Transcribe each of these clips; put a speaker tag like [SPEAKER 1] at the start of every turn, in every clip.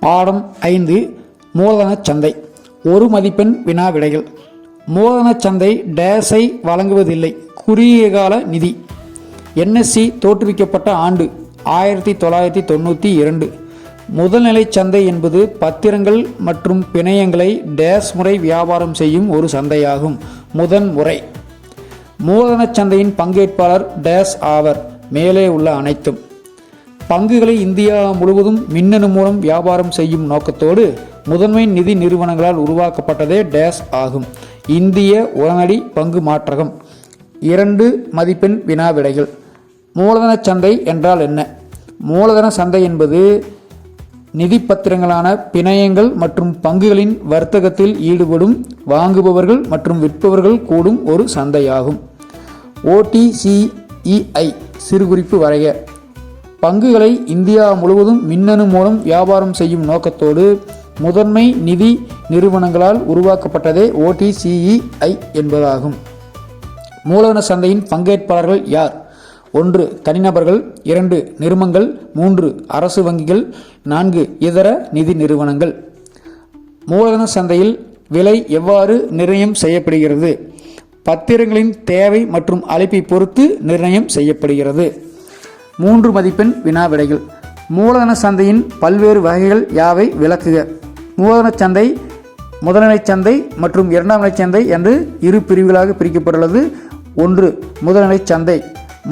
[SPEAKER 1] பாடம் 5 மூலதன சந்தை. ஒரு மதிப்பெண் வினா விடைகள். மூலதன சந்தை டேஸை வழங்குவதில்லை. குறுகிய கால நிதி. NSE தோற்றுவிக்கப்பட்ட ஆண்டு 1992. முதல்நிலை சந்தை என்பது பத்திரங்கள் மற்றும் பிணையங்களை டேஸ் முறை வியாபாரம் செய்யும் ஒரு சந்தையாகும். முதன்முறை. மூலதன சந்தையின் பங்கேற்பாளர் டேஸ் ஆவர். மேலே உள்ள அனைத்தும். பங்குகளை இந்தியா முழுவதும் மின்னணு மூலம் வியாபாரம் செய்யும் நோக்கத்தோடு முதன்மை நிதி நிறுவனங்களால் உருவாக்கப்பட்டதே டேஸ் ஆகும். இந்திய உடனடி பங்கு மாற்றகம். 2 மதிப்பெண் வினா விடைகள். மூலதன சந்தை என்றால் என்ன? மூலதன சந்தை என்பது நிதி பத்திரங்களான பிணையங்கள் மற்றும் பங்குகளின் வர்த்தகத்தில் ஈடுபடும் வாங்குபவர்கள் மற்றும் விற்பவர்கள் கூடும் ஒரு சந்தையாகும். OTCEI சிறுகுறிப்பு வரைக. பங்குகளை இந்தியா முழுவதும் மின்னணு மூலம் வியாபாரம் செய்யும் நோக்கத்தோடு முதன்மை நிதி நிறுவனங்களால் உருவாக்கப்பட்டதே OTCEI என்பதாகும். மூலதன சந்தையின் பங்கேற்பாளர்கள் யார்? 1 தனிநபர்கள், 2 நிறுவனங்கள், 3 அரசு வங்கிகள், 4 இதர நிதி நிறுவனங்கள். மூலதன சந்தையில் விலை எவ்வாறு நிர்ணயம் செய்யப்படுகிறது? பத்திரங்களின் தேவை மற்றும் அழைப்பை பொறுத்து நிர்ணயம் செய்யப்படுகிறது. 3 மதிப்பெண் வினா விடைகள். மூலதன சந்தையின் பல்வேறு வகைகள் யாவை விளக்குக. மூலதன சந்தை முதல்நிலை சந்தை மற்றும் இரண்டாம் நிலை சந்தை என்று இரு பிரிவுகளாக பிரிக்கப்பட்டுள்ளது. 1 முதல்நிலை சந்தை.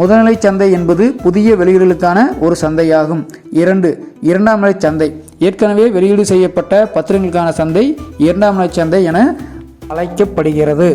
[SPEAKER 1] முதல்நிலை சந்தை என்பது புதிய வெளியீடுகளுக்கான ஒரு சந்தையாகும். 2 இரண்டாம் நிலை சந்தை. ஏற்கனவே வெளியீடு செய்யப்பட்ட பத்திரங்களுக்கான சந்தை இரண்டாம் நிலை சந்தை என அழைக்கப்படுகிறது.